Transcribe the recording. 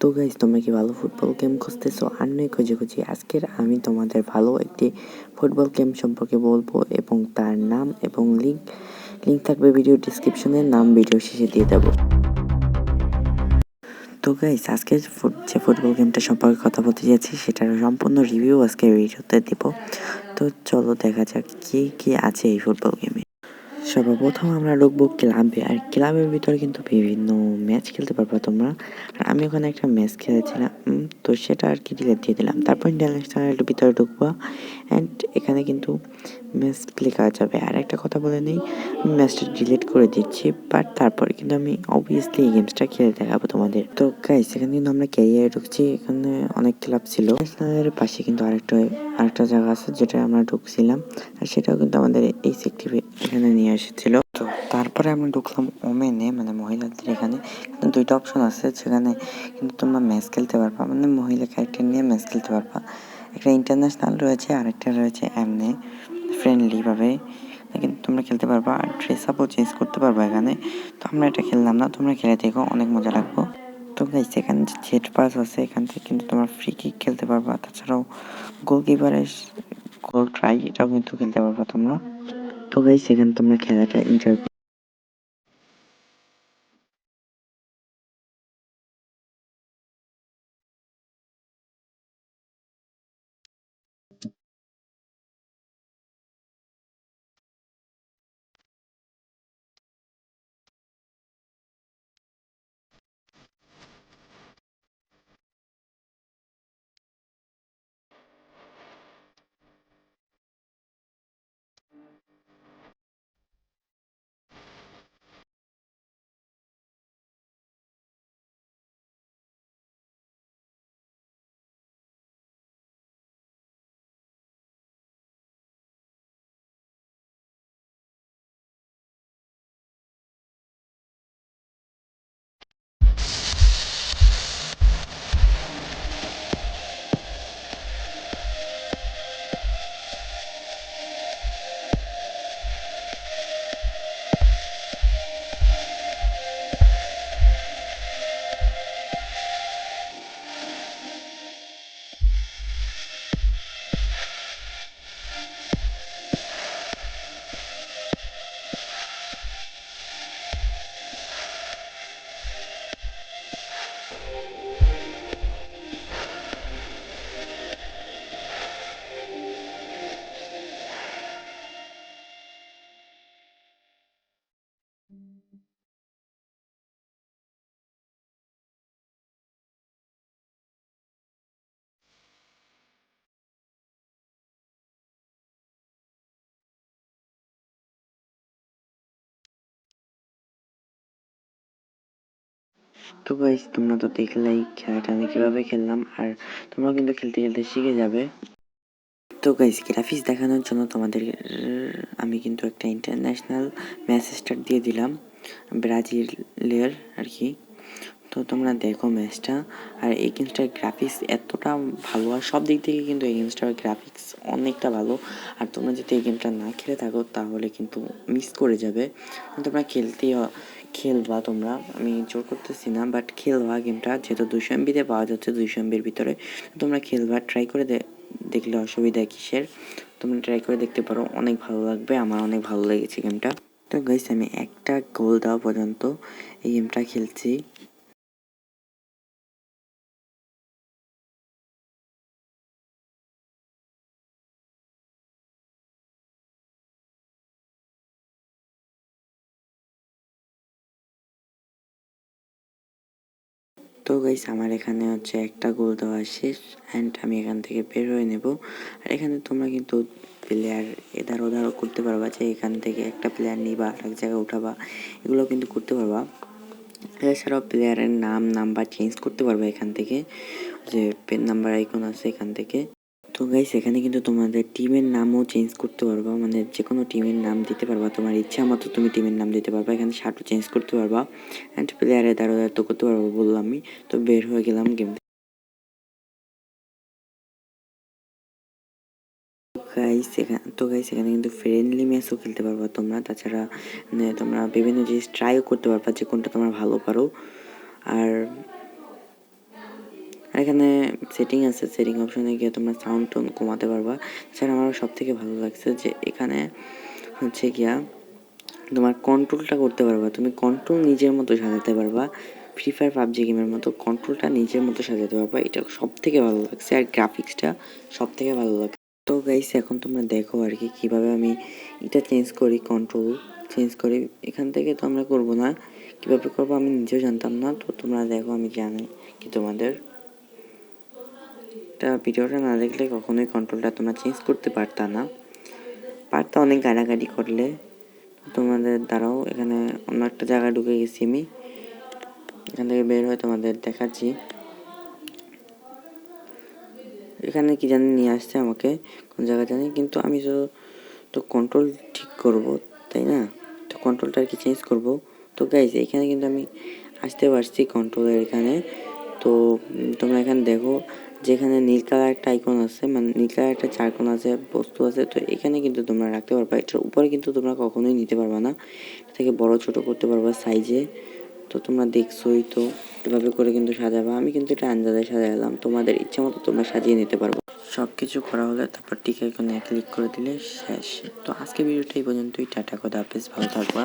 তো গাইস, তোমরা কি ভালো ফুটবল গেম খুঁজতেছো? আর নয় খুঁজি আজকের আমি তোমাদের ভালো একটি ফুটবল গেম সম্পর্কে বলবো এবং তার নাম এবং লিঙ্ক থাকবে ভিডিও ডিসক্রিপশনে, নাম ভিডিও শেষে দিয়ে দেবো। তো গাইস, আজকে যে ফুটবল গেমটা সম্পর্কে কথা বলতে যাচ্ছি সেটার সম্পূর্ণ রিভিউ আজকে ভিডিওতে দিব। তো চলো দেখা যাক কি কি আছে এই ফুটবল গেমে। সর্বপ্রথম আমরা ঢুকবো ক্লাবে, আর ক্লাবের ভিতরে কিন্তু বিভিন্ন ম্যাচ খেলতে পারবা তোমরা। আর আমি ওখানে একটা ম্যাচ খেলেছিলাম, তো সেটা আর কি ডিলিট দিয়ে দিলাম। তারপর ইন্টারন্যাশনালের ভিতরে ঢুকবো, অ্যান্ড এখানে কিন্তু ম্যাচ প্লে করা যাবে। আর একটা কথা বলে নেই, আমি ম্যাচটা ডিলিট করে দিচ্ছি, বাট তারপরে কিন্তু আমি অবভিয়াসলি এই গেমসটা খেলে দেখাবো তোমাদের। তো গাইস, এখানে কিন্তু আমরা ক্যারিয়ারে ঢুকছি, এখানে অনেক ক্লাব ছিল। ন্যাশনালের পাশে কিন্তু আরেকটা জায়গা আছে যেটা আমরা ঢুকছিলাম, আর সেটাও কিন্তু আমাদের এই সেক্টিভে এখানে নিয়ে এসেছিল। তো তারপরে আমরা ঢুকলাম ওমেনে, মানে মহিলাদের। এখানে দুইটা অপশন আছে, যেখানে কিন্তু তোমরা ম্যাচ খেলতে পারবা, মানে মহিলা ক্যারেক্টার নিয়ে ম্যাচ খেলতে পারবা। একটা ইন্টারন্যাশনাল রয়েছে আর একটা রয়েছে এমনি ফ্রেন্ডলিভাবে কিন্তু তোমরা খেলতে পারবা। আর ড্রেস আপও চেঞ্জ করতে পারবা এখানে। তো আমরা এটা খেললাম না, তোমরা খেলে দেখো, অনেক মজা লাগবে। তো গাইস, এখানে যে জেট পাস আছে, এখান থেকে কিন্তু তোমরা ফ্রি কিক খেলতে পারবা। তাছাড়াও গোলকিপারের গোল ট্রাই, এটাও কিন্তু খেলতে পারবা তোমরা। তো গাইস, এখানে তোমরা খেলাটা এনজয়। তো গাইস, তোমরা তো দেখলেই খেলাটা আমি কিভাবে খেললাম, আর তোমরা কিন্তু খেলতে খেলতে শিখে যাবে। তো গাইস, গ্রাফিক্স দেখানোর জন্য তোমাদের আমি কিন্তু একটা ইন্টারন্যাশনাল ম্যাচ স্টার্ট দিয়ে দিলাম, ব্রাজিলের আর কি। তো তোমরা দেখো ম্যাচটা। আর এই গেমসটার গ্রাফিক্স এতটা ভালো, আর সব দিক থেকে কিন্তু এই গেমসটার গ্রাফিক্স অনেকটা ভালো। আর তোমরা যদি এই গেমটা না খেলে থাকো তাহলে কিন্তু মিস করে যাবে। তোমরা খেলবা তোমরা, আমি জোর করতেছি না, বাট খেলবা গেমটা, যেহেতু 200 এমবিতে পাওয়া যাচ্ছে, 200 এমবির ভিতরে তোমরা খেলবা। ট্রাই করে দেখলে অসুবিধা কিসের, তোমরা ট্রাই করে দেখতে পারো, অনেক ভালো লাগবে। আমার অনেক ভালো লেগেছে গেমটা। তো গাইস, আমি একটা গোল দেওয়া পর্যন্ত এই গেমটা খেলছি। তো গাইস, আমার এখানে হচ্ছে একটা গোল দেওয়া শেষ, অ্যান্ড আমি এখান থেকে বের হয়ে নেব। আর এখানে তোমরা কিন্তু প্লেয়ার এধার ওধারও করতে পারবা, যে এখান থেকে একটা প্লেয়ার নিবা আর এক জায়গায় উঠাবা, এগুলো কিন্তু করতে পারবা। এছাড়াও প্লেয়ারের নাম নাম্বার চেঞ্জ করতে পারবা এখান থেকে, যে পেন নাম্বার আইকন আছে এখান থেকে। তো গাইস, এখানে কিন্তু তোমাদের টিমের নামও চেঞ্জ করতে পারবা, মানে যে কোনো টিমের নাম দিতে পারবা, তোমার ইচ্ছা মতো তুমি টিমের নাম দিতে পারবা। এখানে শার্টও চেঞ্জ করতে পারবা, অ্যান্ড প্লেয়ারের দ্বারা তো করতে পারবো বললাম আমি। তো বের হয়ে গেলাম গেম। গাইস, এখানে কিন্তু ফ্রেন্ডলি ম্যাচও খেলতে পারবা তোমরা। তাছাড়া মানে তোমরা বিভিন্ন জিনিস ট্রাইও করতে পারবা, যে কোনটা তোমরা ভালো পারো। আর আর এখানে সেটিং আছে, সেটিং অপশনে গিয়ে তোমরা সাউন্ড টোন কমাতে পারবা। এছাড়া আমার সব থেকে ভালো লাগছে যে এখানে হচ্ছে গিয়া তোমার কন্ট্রোলটা করতে পারবা, তুমি কন্ট্রোল নিজের মতো সাজাতে পারবা। ফ্রি ফায়ার পাবজি গেমের মতো কন্ট্রোলটা নিজের মতো সাজাতে পারবা, এটা সব থেকে ভালো লাগছে। আর গ্রাফিক্সটা সব থেকে ভালো লাগছে। তো গাইস এখন তোমরা দেখো আর কি কীভাবে আমি এটা চেঞ্জ করি, কন্ট্রোল চেঞ্জ করি। এখান থেকে তো আমরা করবো না, কীভাবে করবো আমি নিজেও জানতাম না। তো তোমরা দেখো, আমি জানি কি তোমাদের ভিডিওটা না দেখলে কখনোই কন্ট্রোলটা তোমরা চেঞ্জ করতে পারতা না, পারতা অনেক গাড়াগাড়ি করলে। তোমাদের দ্বারাও এখানে অন্য একটা জায়গায় ঢুকে গেছি আমি, এখান থেকে বের হয়ে তোমাদের দেখাচ্ছি। এখানে কি জানি নিয়ে আসছে আমাকে কোন জায়গায় জানি, কিন্তু আমি তো কন্ট্রোল ঠিক করব, তাই না? তো কন্ট্রোলটা আর কি চেঞ্জ করব। তো গাইজ এখানে কিন্তু আমি আসতে পারছি কন্ট্রোলের এখানে। তো তোমরা এখানে দেখো যেখানে নীল কালার একটা আইকন আছে, মানে নীল কালার একটা চারকোন আছে, বস্তু আছে। তো এখানে কিন্তু তোমরা রাখতে পারবা, এটার উপরে কিন্তু তোমরা কখনোই নিতে পারবা না, এটা থেকে বড় ছোট করতে পারবা সাইজে। তো তোমরা দেখছোই তো, এভাবে করে কিন্তু সাজাবা। আমি কিন্তু এটা আন্দাজে সাজালাম, তোমাদের ইচ্ছা মতো তোমরা সাজিয়ে নিতে পারবো। সব কিছু করা হলে তারপর টিক আইকনে ক্লিক করে দিলে শেষ। তো আজকে ভিডিওটা এই পর্যন্তই। টাটা, খোদা হাফেজ, ভালো থাকবা।